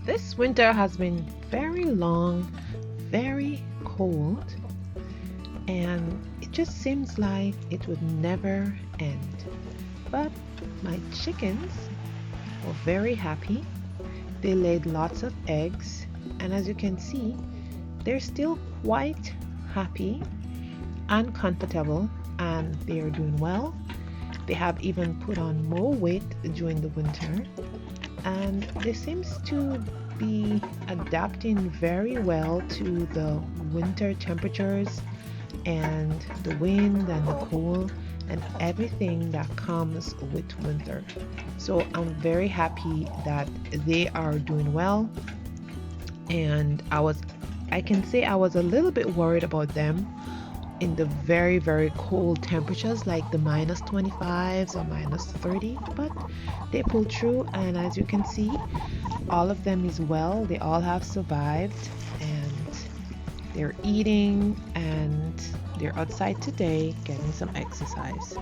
This winter has been very long, very cold, and it just seems like it would never end. But my chickens were very happy. They laid lots of eggs, and as you can see, they're still quite happy and comfortable, and they are doing well. They have even put on more weight during the winter, and they seems to be adapting very well to the winter temperatures and the wind and the cold and everything that comes with winter. So I'm very happy that they are doing well, and I can say I was a little bit worried about them in the very very cold temperatures like the minus 25s or minus 30, but they pulled through, and as you can see, all of them is well. They all have survived, and they're eating, and they're outside today getting some exercise.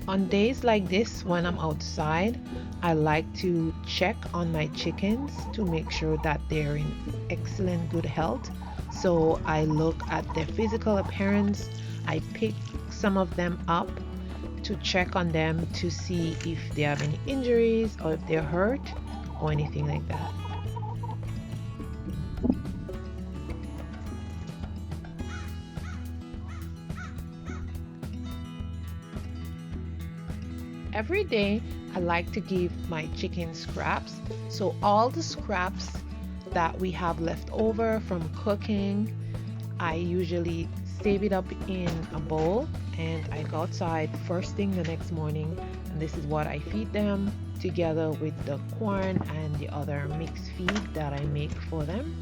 On days like this, when I'm outside, I like to check on my chickens to make sure that they're in excellent good health. So I look at their physical appearance, I pick some of them up to check on them to see if they have any injuries or if they're hurt or anything like that. Every day, I like to give my chicken scraps. So all the scraps that we have left over from cooking, I usually save it up in a bowl, and I go outside first thing the next morning, and this is what I feed them together with the corn and the other mixed feed that I make for them,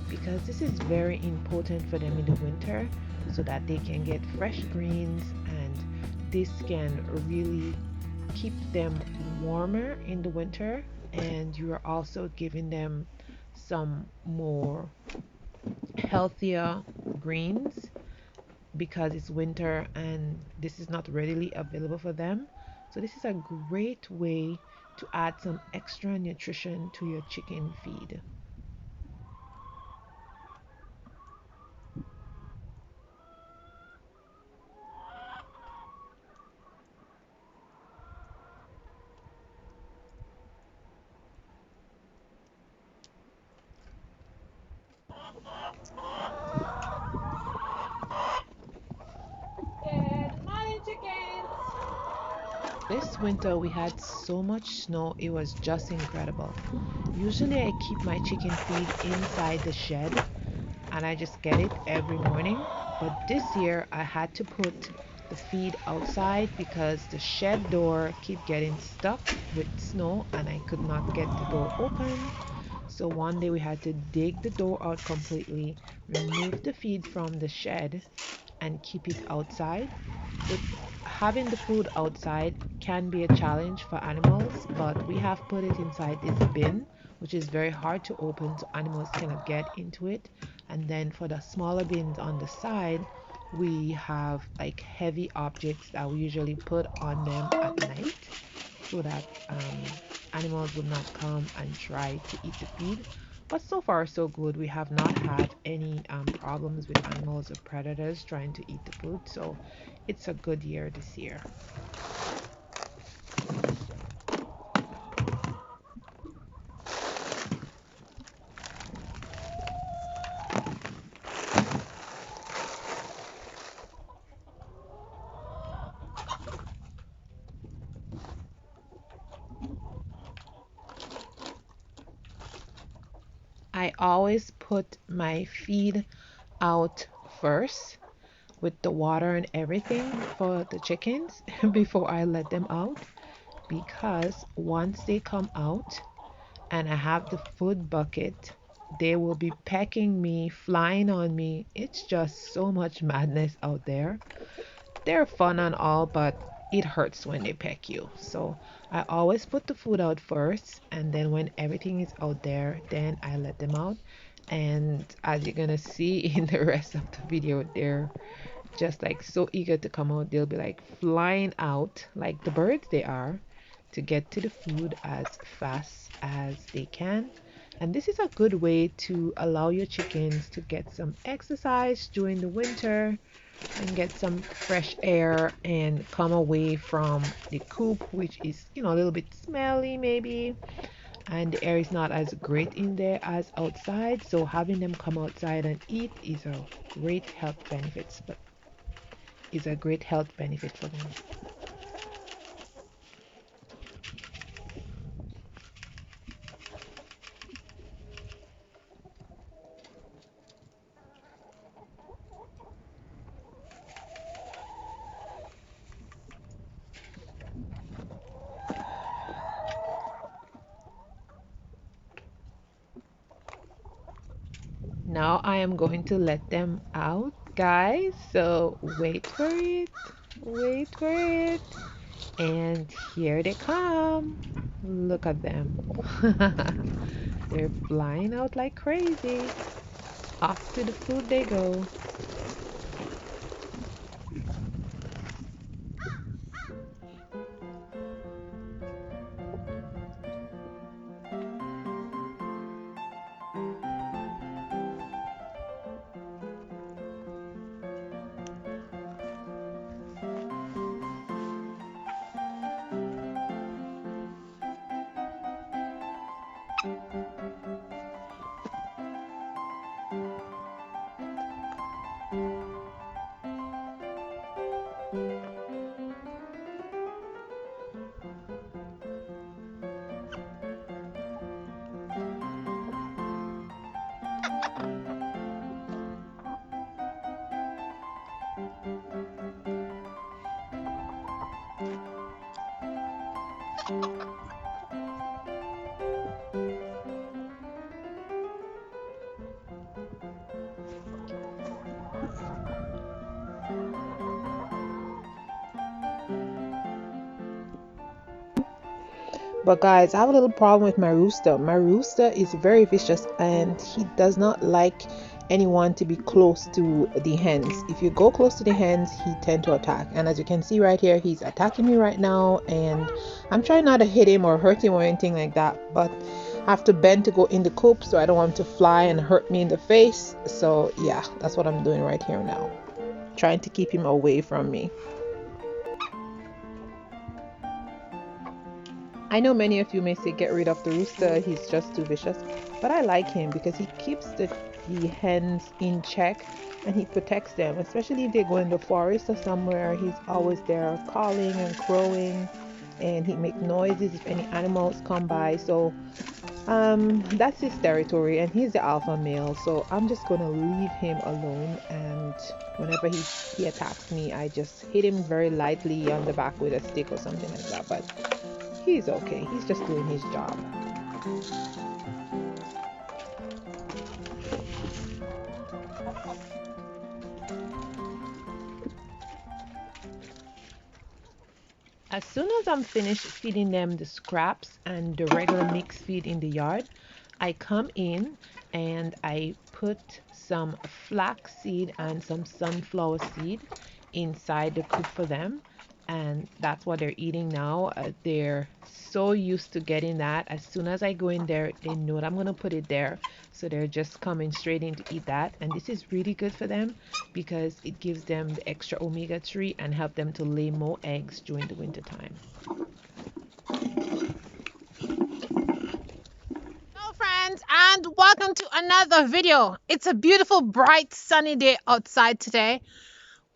because this is very important for them in the winter so that they can get fresh greens, and this can really keep them warmer in the winter, and you are also giving them some more healthier greens because it's winter and this is not readily available for them. So this is a great way to add some extra nutrition to your chicken feed. Good morning, chickens. This winter we had so much snow, it was just incredible. Usually I keep my chicken feed inside the shed and I just get it every morning. But this year I had to put the feed outside because the shed door keep getting stuck with snow and I could not get the door open. So one day we had to dig the door out completely, remove the feed from the shed, and keep it outside. It, having the food outside can be a challenge for animals, but we have put it inside this bin, which is very hard to open so animals cannot get into it. And then for the smaller bins on the side, we have like heavy objects that we usually put on them at night so that animals would not come and try to eat the feed. But so far, so good. We have not had any problems with animals or predators trying to eat the food. So it's a good year this year. I always put my feed out first with the water and everything for the chickens before I let them out, because once they come out and I have the food bucket, they will be pecking me, flying on me. It's just so much madness out there. They're fun and all, but it hurts when they peck you. So I always put the food out first, and then when everything is out there, then I let them out. And as you're gonna see in the rest of the video, they're just like so eager to come out. They'll be like flying out like the birds they are, to get to the food as fast as they can. And this is a good way to allow your chickens to get some exercise during the winter and get some fresh air and come away from the coop, which is, a little bit smelly maybe, and the air is not as great in there as outside. So having them come outside and eat is a great health benefit for them. Now I am going to let them out, guys. So wait for it. Wait for it. And here they come. Look at them. They're flying out like crazy. Off to the food they go. But guys, I have a little problem with my rooster. My rooster is very vicious and he does not like anyone to be close to the hens. If you go close to the hens, he tend to attack. And as you can see right here, he's attacking me right now, and I'm trying not to hit him or hurt him or anything like that, but I have to bend to go in the coop, so I don't want him to fly and hurt me in the face. So yeah, that's what I'm doing right here now, trying to keep him away from me. I know many of you may say get rid of the rooster, he's just too vicious, but I like him because he keeps the hens in check and he protects them, especially if they go in the forest or somewhere. He's always there calling and crowing, and he make noises if any animals come by. So that's his territory, and he's the alpha male, so I'm just gonna leave him alone. And whenever he attacks me, I just hit him very lightly on the back with a stick or something like that. But he's okay. He's just doing his job. As soon as I'm finished feeding them the scraps and the regular mixed feed in the yard, I come in and I put some flax seed and some sunflower seed inside the coop for them, and that's what they're eating now. They're so used to getting that. As soon as I go in there, they know that I'm going to put it there, so they're just coming straight in to eat that. And this is really good for them because it gives them the extra omega-3 and help them to lay more eggs during the winter time. Hello friends, and welcome to another video. It's a beautiful bright sunny day outside today.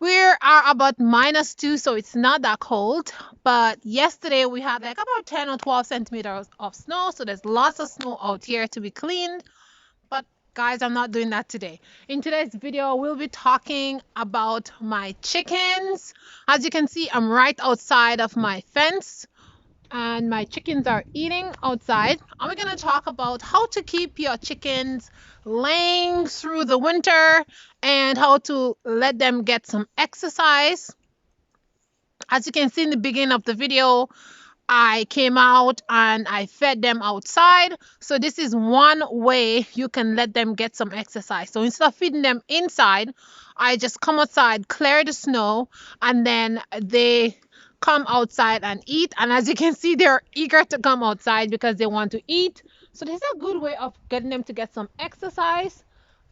We are about -2, so it's not that cold, but yesterday we had like about 10 or 12 centimeters of snow, so there's lots of snow out here to be cleaned. But guys, I'm not doing that today. In today's video, we'll be talking about my chickens. As you can see, I'm right outside of my fence and my chickens are eating outside. And we're going to talk about how to keep your chickens laying through the winter and how to let them get some exercise. As you can see in the beginning of the video, I came out and I fed them outside. So this is one way you can let them get some exercise. So instead of feeding them inside, I just come outside, clear the snow, and then they come outside and eat. And as you can see, they're eager to come outside because they want to eat. So this is a good way of getting them to get some exercise.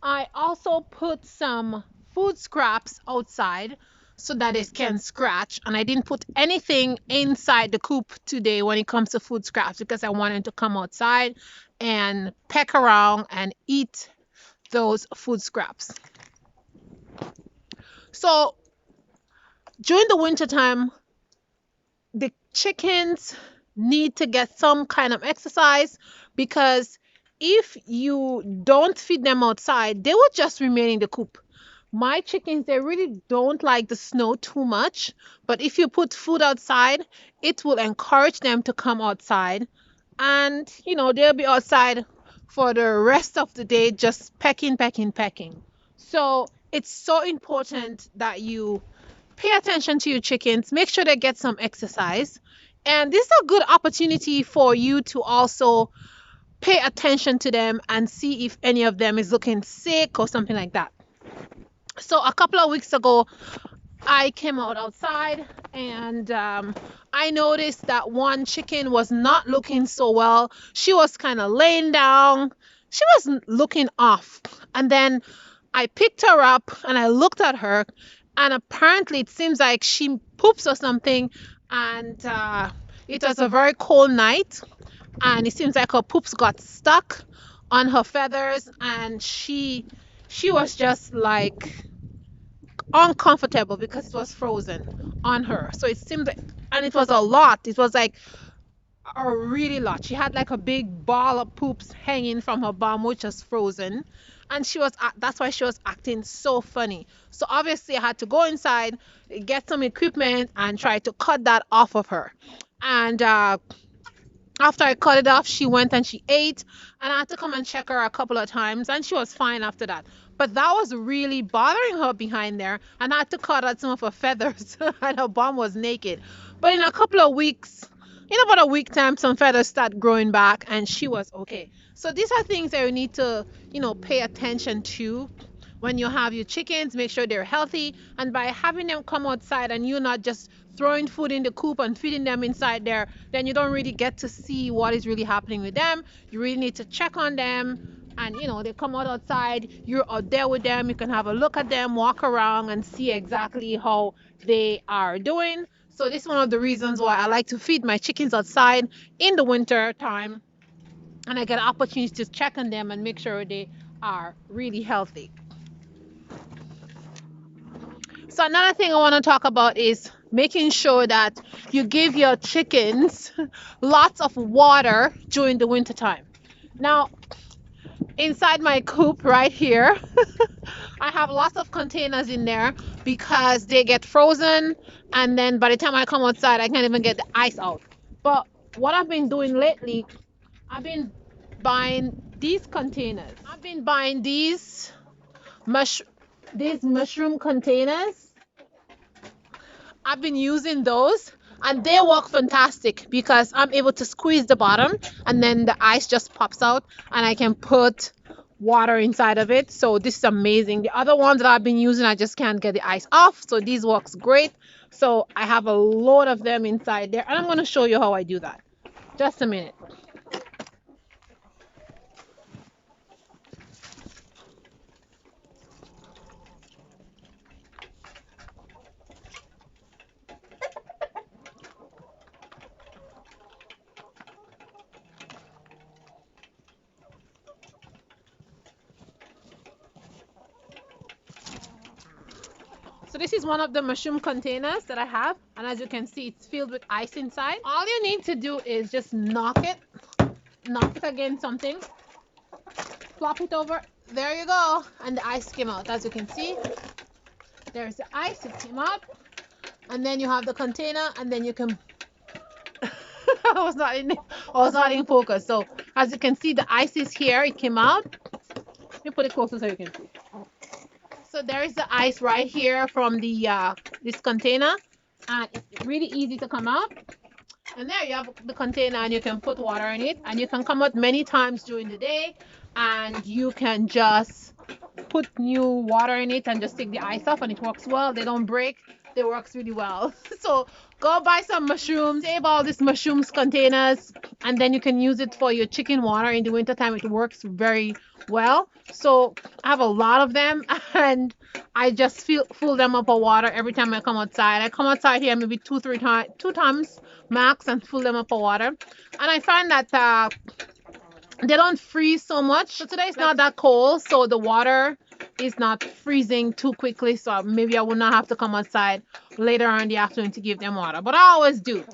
I also put some food scraps outside so that it can scratch. And I didn't put anything inside the coop today when it comes to food scraps because I wanted to come outside and peck around and eat those food scraps. So during the winter time, the chickens need to get some kind of exercise because if you don't feed them outside, they will just remain in the coop. My chickens, they really don't like the snow too much, but if you put food outside, it will encourage them to come outside and they'll be outside for the rest of the day just pecking, pecking, pecking. So it's so important that you pay attention to your chickens, make sure they get some exercise. And this is a good opportunity for you to also pay attention to them and see if any of them is looking sick or something like that. So a couple of weeks ago, I came outside and I noticed that one chicken was not looking so well. She was kind of laying down. She was looking off. And then I picked her up and I looked at her, and apparently it seems like she poops or something. And it was a very cold night, and it seems like her poops got stuck on her feathers, and she was just like uncomfortable because it was frozen on her. So it seemed like, and it was a lot. It was like a really lot. She had like a big ball of poops hanging from her bum, which was frozen. And that's why she was acting so funny. So obviously I had to go inside, get some equipment and try to cut that off of her. And after I cut it off, she went and she ate, and I had to come and check her a couple of times, and she was fine after that. But that was really bothering her behind there, and I had to cut out some of her feathers, and her bum was naked. But in a couple of weeks, in about a week time, some feathers start growing back, and she was okay. So these are things that you need to, pay attention to when you have your chickens. Make sure they're healthy, and by having them come outside and you not just throwing food in the coop and feeding them inside there, then you don't really get to see what is really happening with them. You really need to check on them, and they come outside, you're out there with them, you can have a look at them, walk around and see exactly how they are doing. So this is one of the reasons why I like to feed my chickens outside in the winter time, and I get an opportunity to check on them and make sure they are really healthy. So another thing I want to talk about is making sure that you give your chickens lots of water during the winter time. Now, inside my coop right here, I have lots of containers in there because they get frozen, and then by the time I come outside, I can't even get the ice out. But what I've been doing lately, I've been buying these containers. I've been buying these mushroom containers. I've been using those, and they work fantastic because I'm able to squeeze the bottom and then the ice just pops out and I can put water inside of it. So this is amazing. The other ones that I've been using, I just can't get the ice off. So these works great. So I have a load of them inside there, and I'm going to show you how I do that. Just a minute. So this is one of the mushroom containers that I have, and as you can see, it's filled with ice inside. All you need to do is just knock it against something, flop it over, there you go, and the ice came out. As you can see, there's the ice, it came out, and then you have the container, and then you can I was not in focus. So as you can see, the ice is here, it came out. Let me put it closer so you can see. So there is the ice right here from the this container, and it's really easy to come out. And there you have the container, and you can put water in it, and you can come out many times during the day, and you can just put new water in it and just take the ice off, and it works well. They don't break, They works really well. So go buy some mushrooms, save all these mushrooms containers, and then you can use it for your chicken water in the wintertime. It works very well. So I have a lot of them and I just fill them up with water every time I come outside. I come outside here maybe two times max and fill them up with water. And I find that they don't freeze so much. So today it's not that cold, so the water is not freezing too quickly. So maybe I will not have to come outside later on in the afternoon to give them water. But I always do.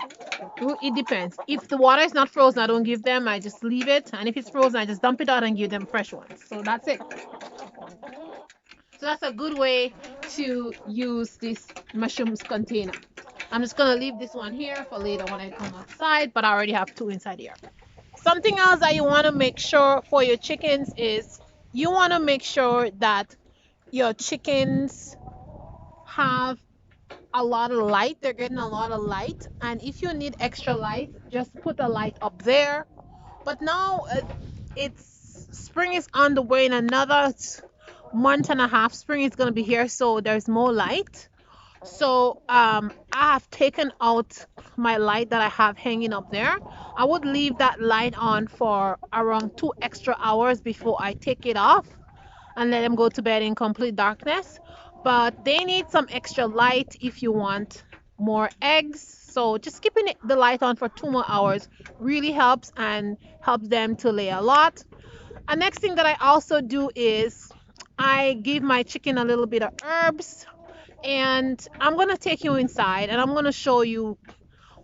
It depends. If the water is not frozen, I don't give them. I just leave it. And if it's frozen, I just dump it out and give them fresh ones. So that's it. So that's a good way to use this mushrooms container. I'm just gonna leave this one here for later when I come outside, but I already have two inside here. Something else that you want to make sure for your chickens is you want to make sure that your chickens have a lot of light. They're getting a lot of light. And if you need extra light, just put a light up there. But now it's spring is on the way. In another month and a half, spring is going to be here. So there's more light. So I have taken out my light that I have hanging up there. I would leave that light on for around 2 extra hours before I take it off and let them go to bed in complete darkness. But they need some extra light if you want more eggs. So just keeping the light on for 2 more hours really helps and helps them to lay a lot. And next thing that I also do is I give my chicken a little bit of herbs, and I'm gonna take you inside and I'm gonna show you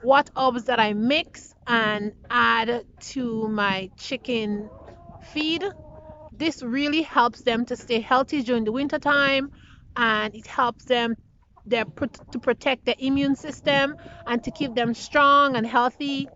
what herbs that I mix and add to my chicken feed. This really helps them to stay healthy during the winter time, and it helps them to protect their immune system and to keep them strong and healthy.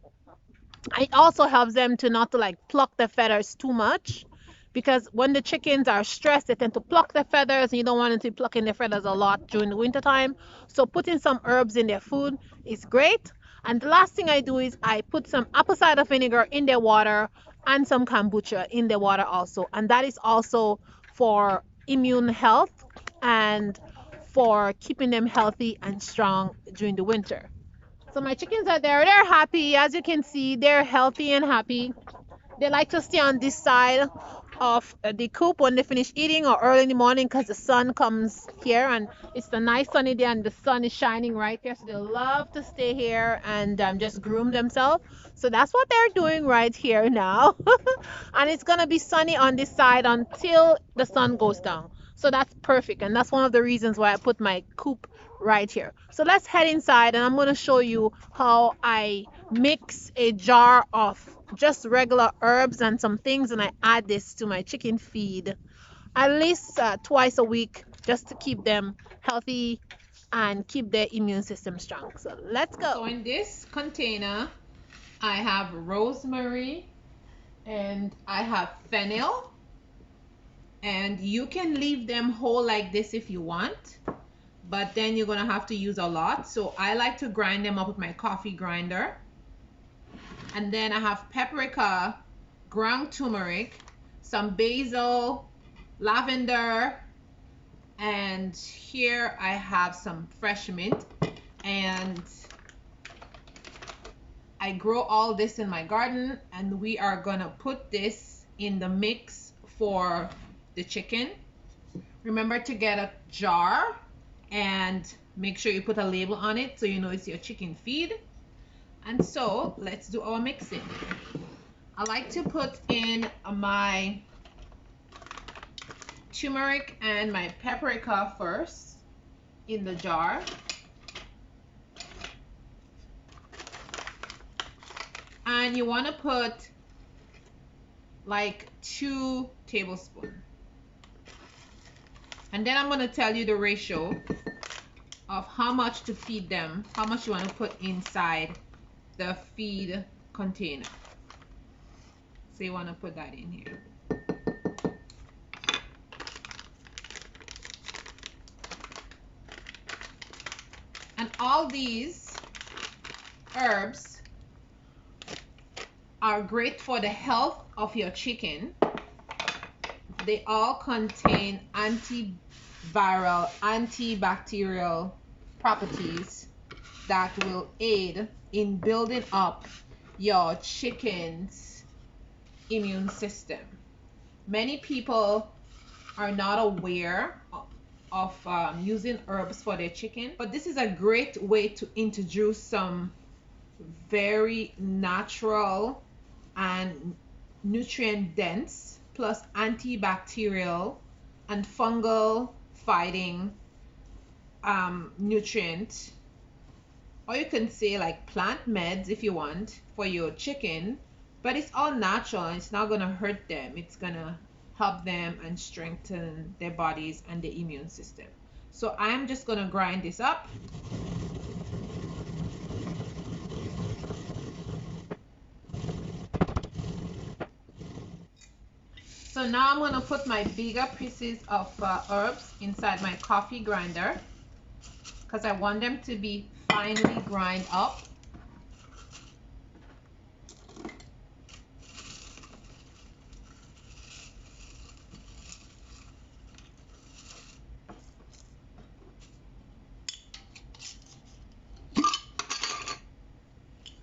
It also helps them to not to like pluck their feathers too much, because when the chickens are stressed they tend to pluck their feathers, and you don't want them to be plucking their feathers a lot during the winter time. So putting some herbs in their food is great. And the last thing I do is I put some apple cider vinegar in their water and some kombucha in their water also, and that is also for immune health and for keeping them healthy and strong during the winter. So my chickens are there. They're happy. As you can see, they're healthy and happy. They like to stay on this side of the coop when they finish eating or early in the morning, because the sun comes here and it's a nice sunny day and the sun is shining right there. So they love to stay here and just groom themselves. So that's what they're doing right here now. And it's going to be sunny on this side until the sun goes down. So that's perfect. And that's one of the reasons why I put my coop right here. So let's head inside and I'm going to show you how I mix a jar of just regular herbs and some things, and I add this to my chicken feed at least twice a week, just to keep them healthy and keep their immune system strong. So let's go. So in this container I have rosemary and I have fennel, and you can leave them whole like this if you want, but then you're gonna have to use a lot. So I like to grind them up with my coffee grinder. And then I have paprika, ground turmeric, some basil, lavender, and here I have some fresh mint. And I grow all this in my garden, and we are gonna put this in the mix for the chicken. Remember to get a jar and make sure you put a label on it so you know it's your chicken feed. And so let's do our mixing. I like to put in my turmeric and my paprika first in the jar. And you want to put like 2 tablespoons. And then I'm going to tell you the ratio of how much to feed them, how much you want to put inside the feed container. So you want to put that in here. And all these herbs are great for the health of your chicken. They all contain antiviral, antibacterial properties that will aid in building up your chicken's immune system. Many people are not aware of using herbs for their chicken, but this is a great way to introduce some very natural and nutrient dense plus antibacterial and fungal fighting nutrient, or you can say like plant meds if you want, for your chicken, but it's all natural and it's not going to hurt them. It's going to help them and strengthen their bodies and the immune system. So I'm just going to grind this up. So now I'm going to put my bigger pieces of herbs inside my coffee grinder because I want them to be finely grind up.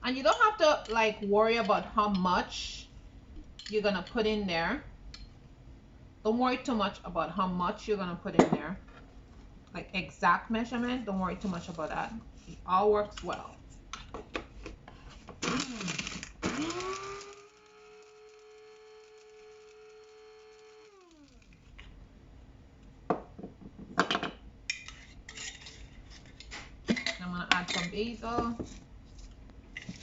And you don't have to like worry about how much you're going to put in there. Don't worry too much about how much you're going to put in there. Like exact measurement, don't worry too much about that. It all works well. I'm going to add some basil.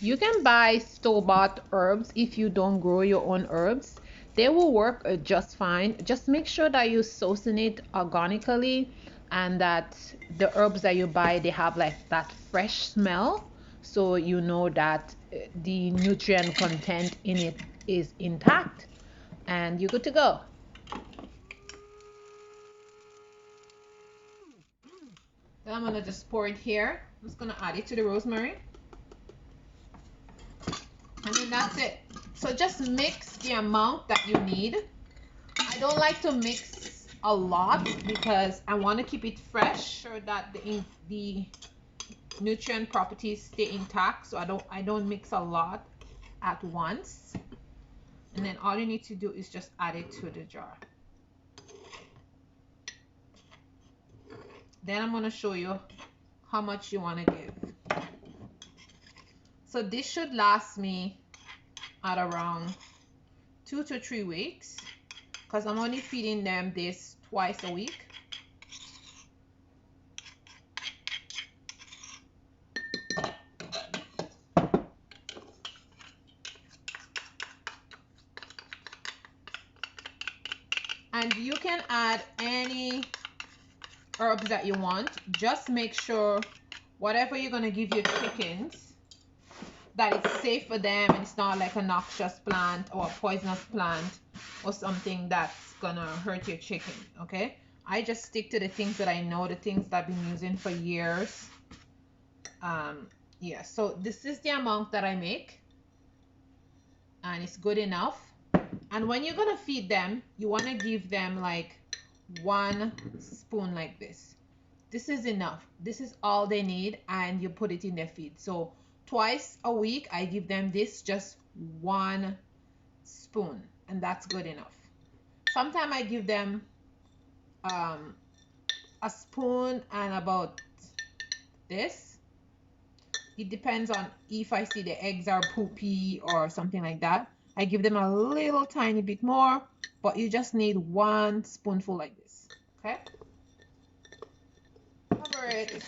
You can buy store-bought herbs if you don't grow your own herbs. They will work just fine. Just make sure that you sourcing it organically and that the herbs that you buy, they have like that fresh smell, so you know that the nutrient content in it is intact and you're good to go. Then I'm gonna just pour it here. I'm just gonna add it to the rosemary. And then that's it. So just mix the amount that you need. I don't like to mix a lot because I want to keep it fresh, so that the nutrient properties stay intact. So I don't mix a lot at once. And then all you need to do is just add it to the jar. Then I'm going to show you how much you want to give. So this should last me at around 2 to 3 weeks because I'm only feeding them this twice a week. And you can add any herbs that you want. Just make sure whatever you're going to give your chickens, that it's safe for them and it's not like a noxious plant or a poisonous plant or something that's gonna hurt your chicken. Okay, I just stick to the things that I know, the things that I've been using for years. Yeah, so this is the amount that I make and it's good enough. And when you're gonna feed them, you want to give them like 1 spoon like this. This is enough. This is all they need, and you put it in their feed. So twice a week I give them this, just 1 spoon, and that's good enough. Sometimes I give them a spoon and about this. It depends on if I see the eggs are poopy or something like that. I give them a little tiny bit more, but you just need 1 spoonful like this. Okay, cover it,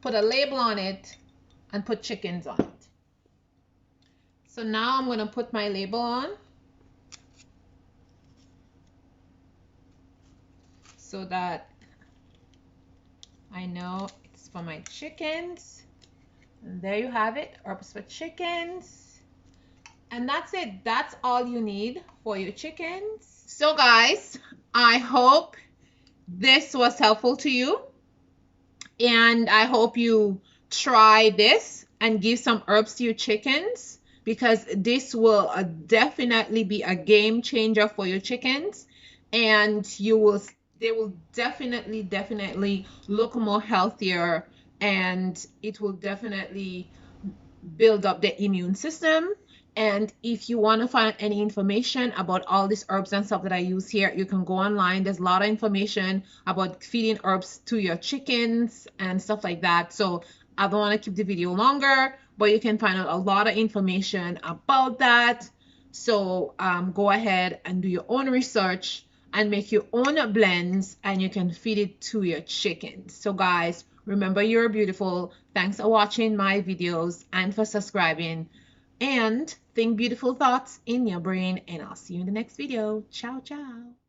put a label on it, and put chickens on it. So now I'm going to put my label on so that I know it's for my chickens. And there you have it, herbs for chickens. And that's it. That's all you need for your chickens. So guys, I hope this was helpful to you, and I hope you try this and give some herbs to your chickens, because this will definitely be a game changer for your chickens, and you will they will definitely look more healthier, and it will definitely build up the immune system. And if you want to find any information about all these herbs and stuff that I use here, you can go online. There's a lot of information about feeding herbs to your chickens and stuff like that. So I don't want to keep the video longer, but you can find out a lot of information about that. So go ahead and do your own research and make your own blends, and you can feed it to your chickens. So guys, remember, you're beautiful. Thanks for watching my videos and for subscribing. And think beautiful thoughts in your brain, and I'll see you in the next video. Ciao, ciao.